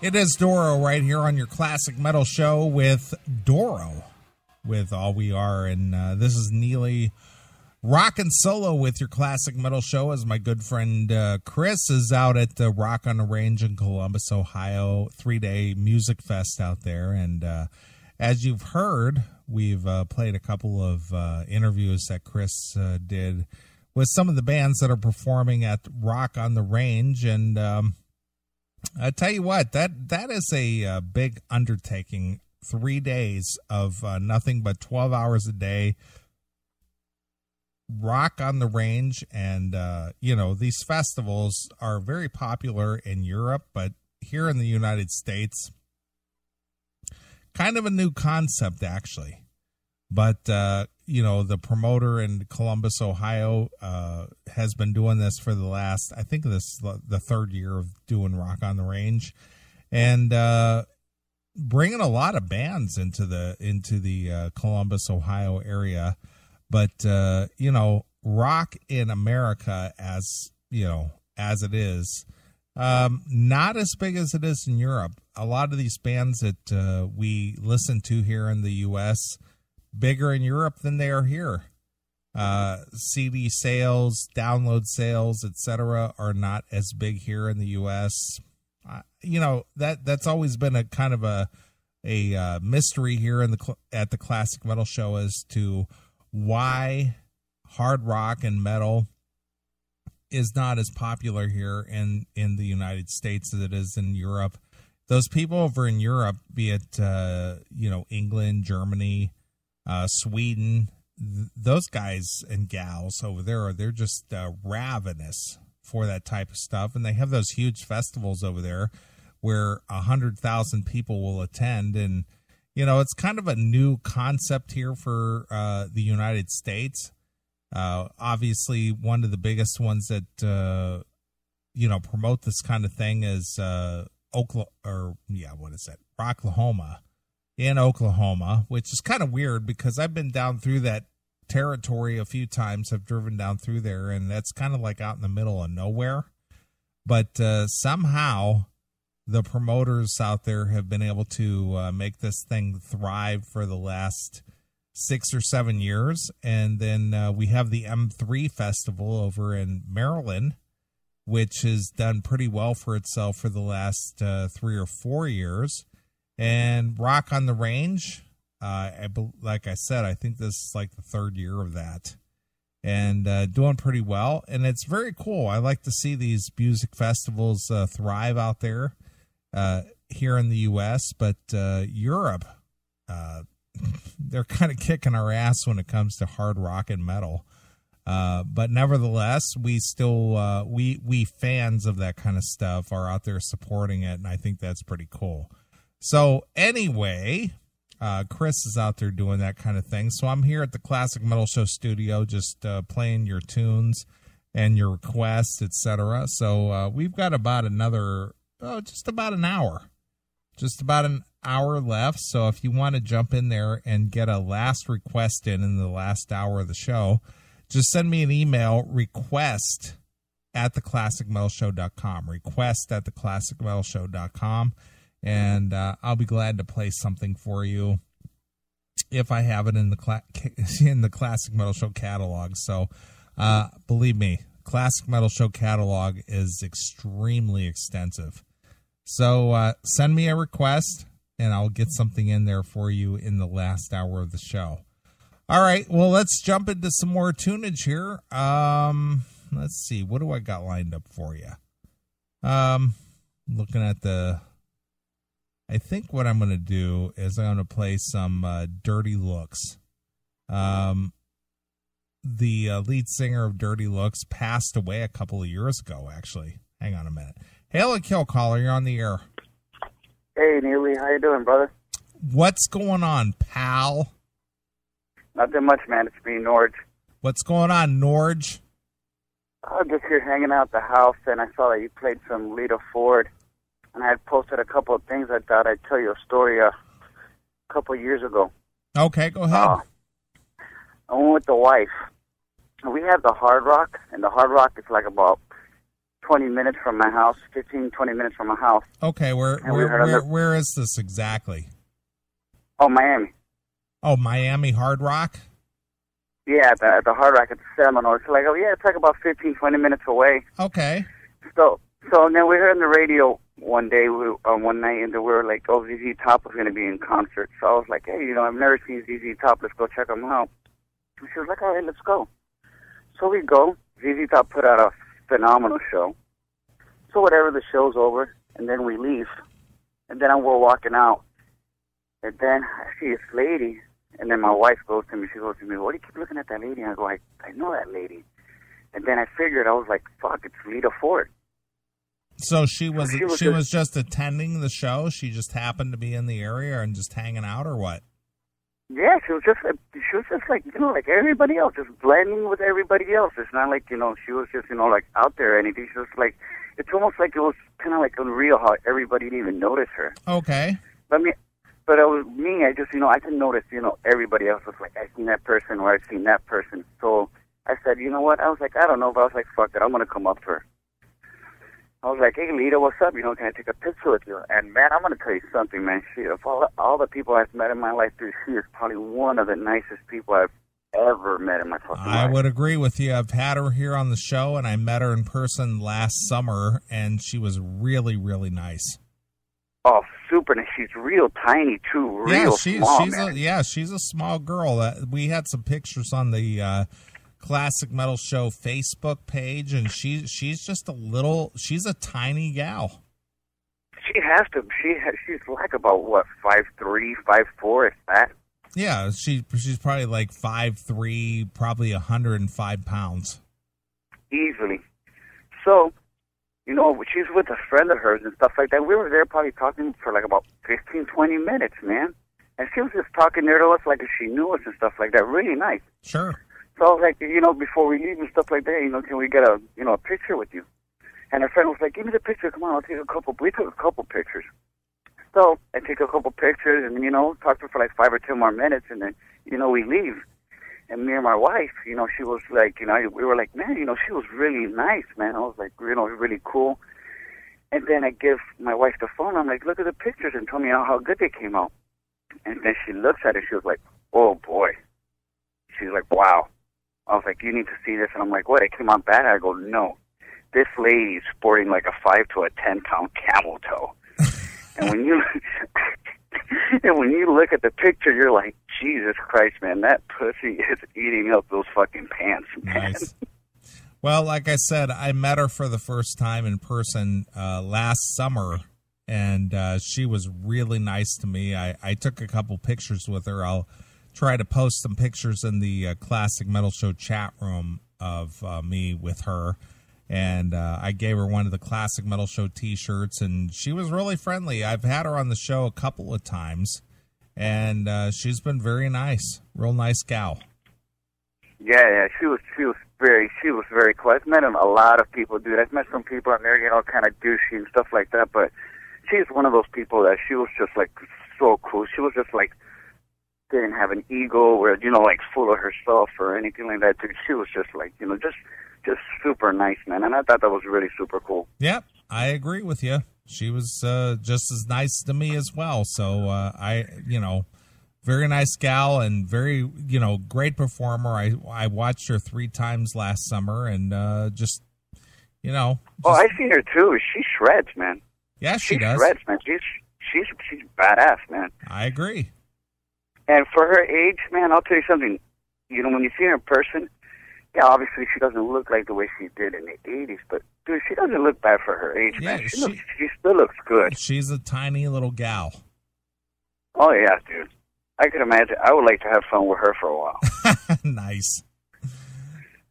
It is Doro right here on your Classic Metal Show with Doro, with All We Are. And this is Neely rockin' solo with your Classic Metal Show as my good friend Chris is out at the Rock on the Range in Columbus, Ohio, 3-day music fest out there. And as you've heard, we've played a couple of interviews that Chris did with some of the bands that are performing at Rock on the Range. And I tell you what, that is a big undertaking. 3 days of nothing but 12 hours a day, Rock on the Range. And, these festivals are very popular in Europe, but here in the United States, kind of a new concept, actually. But, the promoter in Columbus, Ohio, has been doing this for the last, I think this is the third year of doing Rock on the Range, and bringing a lot of bands into the Columbus, Ohio area. But, rock in America, as it is, not as big as it is in Europe. A lot of these bands that we listen to here in the U.S., bigger in Europe than they are here. CD sales, download sales, etc., are not as big here in the U.S. That's always been a kind of a mystery here at the Classic Metal Show as to why hard rock and metal is not as popular here in the United States as it is in Europe. Those people over in Europe, be it England, Germany, Sweden, those guys and gals over there, they're just ravenous for that type of stuff. And they have those huge festivals over there where 100,000 people will attend. And, it's kind of a new concept here for the United States. Obviously, one of the biggest ones that, promote this kind of thing is Rocklahoma. In Oklahoma, which is kind of weird because I've been down through that territory a few times. I've driven down through there, and that's kind of like out in the middle of nowhere. But somehow the promoters out there have been able to make this thing thrive for the last 6 or 7 years. And then we have the M3 Festival over in Maryland, which has done pretty well for itself for the last 3 or 4 years. And Rock on the Range, like I said, I think this is like the third year of that, and doing pretty well. And it's very cool. I like to see these music festivals thrive out there here in the U.S., but Europe, they're kind of kicking our ass when it comes to hard rock and metal. But nevertheless, we still, we fans of that kind of stuff are out there supporting it, and I think that's pretty cool. So anyway, Chris is out there doing that kind of thing. So I'm here at the Classic Metal Show studio, just playing your tunes and your requests, etc. So we've got about just about an hour left. So if you want to jump in there and get a last request in the last hour of the show, just send me an email, request@theclassicmetalshow.com, request@theclassicmetalshow.com. And I'll be glad to play something for you if I have it in the Classic Metal Show catalog. So believe me, Classic Metal Show catalog is extremely extensive. So send me a request, and I'll get something in there for you in the last hour of the show. All right, well, let's jump into some more tunage here. Let's see, what do I got lined up for you? Looking at I think what I'm going to do is I'm going to play some Dirty Looks. The lead singer of Dirty Looks passed away a couple of years ago, actually. Hang on a minute. Hail and Kill Caller, you're on the air. Hey, Neely, how you doing, brother? What's going on, pal? Nothing much, man. It's me, Norge. What's going on, Norge? I'm just here hanging out at the house, and I saw that you played some Lita Ford. And I had posted a couple of things. I thought I'd tell you a story a couple of years ago. Okay, go ahead. I went with the wife. We have the hard rock, and the hard rock is like about 20 minutes from my house, 15, 20 minutes from my house. Okay, where is this exactly? Oh, Miami. Oh, Miami Hard Rock? Yeah, at the Hard Rock at the Seminole. So like, oh yeah, it's like about 15, 20 minutes away. Okay. So then we heard on the radio one day, one night, and we were like, oh, ZZ Top was going to be in concert. So I was like, hey, I've never seen ZZ Top. Let's go check them out. And she was like, all right, let's go. So we go. ZZ Top put out a phenomenal show. So whatever, the show's over, and then we leave. And then we're walking out. And then I see this lady, and then my wife goes to me. She goes to me, "What do you keep looking at that lady?" And I go, I know that lady. And then I figured, I was like, fuck, it's Lita Ford. So she was just attending the show? She just happened to be in the area and just hanging out, or what? Yeah, she was just like, like everybody else, just blending with everybody else. It's not like, she was just, like out there or anything. She was like, it's almost like it was kind of like unreal how everybody didn't even notice her. Okay. But it was me, I just, I can notice, everybody else was like, I've seen that person or I've seen that person. So I said, you know what? I was like, I don't know, but I was like, fuck it, I'm going to come up to her. I was like, hey, Lita, what's up? Can I take a picture with you? And, man, I'm going to tell you something, man. Of all the people I've met in my life, dude, she is probably one of the nicest people I've ever met in my fucking life. I would agree with you. I've had her here on the show, and I met her in person last summer, and she was really, really nice. Oh, super nice. She's real tiny, too. She's a small girl. We had some pictures on the Classic Metal Show Facebook page, and she's just she's a tiny gal. She has to. She's like about, 5'3", 5'4", if that. Yeah, she's probably like 5'3", probably 105 pounds. Easily. So, she's with a friend of hers and stuff like that. We were there probably talking for like about 15, 20 minutes, man. And she was just talking there to us like if she knew us and stuff like that. Really nice. Sure. So I was like, before we leave and stuff like that, can we get a picture with you? And her friend was like, give me the picture. Come on, I'll take a couple. We took a couple pictures. So I take a couple pictures and, talk to her for like 5 or 10 more minutes. And then, we leave. And me and my wife, she was like, we were like, man, she was really nice, man. I was like, really cool. And then I give my wife the phone. I'm like, look at the pictures and tell me how good they came out. And then she looks at it. She was like, oh, boy. She's like, wow. I was like, you need to see this. And I'm like, what? It came out bad? I go, no. This lady's sporting like a 5 to a 10-pound camel toe. And when you look at the picture, you're like, Jesus Christ, man, that pussy is eating up those fucking pants, man. Nice. Well, like I said, I met her for the first time in person last summer, and she was really nice to me. I took a couple pictures with her. I'll try to post some pictures in the Classic Metal Show chat room of me with her. And I gave her one of the Classic Metal Show T-shirts, and she was really friendly. I've had her on the show a couple of times, and she's been very nice. Real nice gal. Yeah, she was very cool. I've met a lot of people, dude. I've met some people in there, kind of douchey and stuff like that, but she's one of those people that she was just like so cool. She was just like didn't have an ego or like full of herself or anything like that, dude. She was just like just super nice, man, and I thought that was really super cool. Yep, I agree with you. She was just as nice to me as well. So very nice gal and very great performer. I watched her 3 times last summer, and just. Oh, I've seen her too. She shreds, man. Yeah, she does. Shreds, man. She's badass, man. I agree. And for her age, man, I'll tell you something. When you see her in person, yeah, obviously she doesn't look like the way she did in the 80s, but, dude, she doesn't look bad for her age, man. She still looks good. She's a tiny little gal. Oh, yeah, dude. I could imagine. I would like to have fun with her for a while. Nice.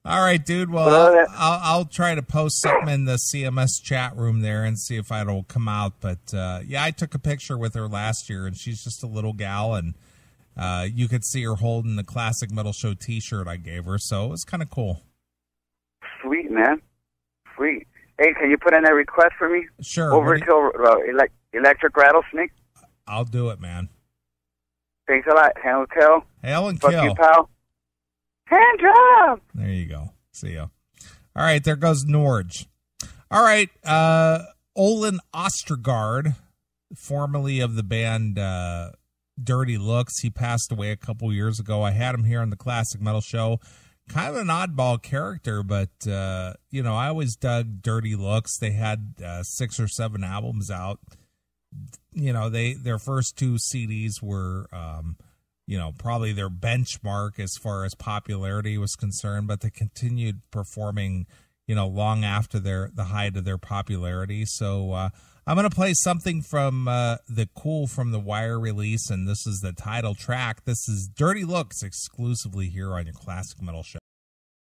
All right, dude. Well, I'll try to post something in the CMS chat room there and see if it'll come out. But, yeah, I took a picture with her last year, and she's just a little gal, and you could see her holding the Classic Metal Show T-shirt I gave her, so it was kind of cool. Sweet, man. Sweet. Hey, can you put in a request for me? Sure. Over to Electric Rattlesnake? I'll do it, man. Thanks a lot. Hail and kill. Hail and kill. Fuck you, pal. Hand job. There you go. See ya. All right, there goes Norge. All right. Olin Ostergaard, formerly of the band Dirty Looks, he passed away a couple years ago. I had him here on the Classic Metal Show. Kind of an oddball character, but, I always dug Dirty Looks. They had 6 or 7 albums out. Their first 2 CDs were, probably their benchmark as far as popularity was concerned, but they continued performing, long after the height of their popularity. So I'm going to play something from the Cool from the Wire release, and this is the title track. This is Dirty Looks exclusively here on your Classic Metal Show.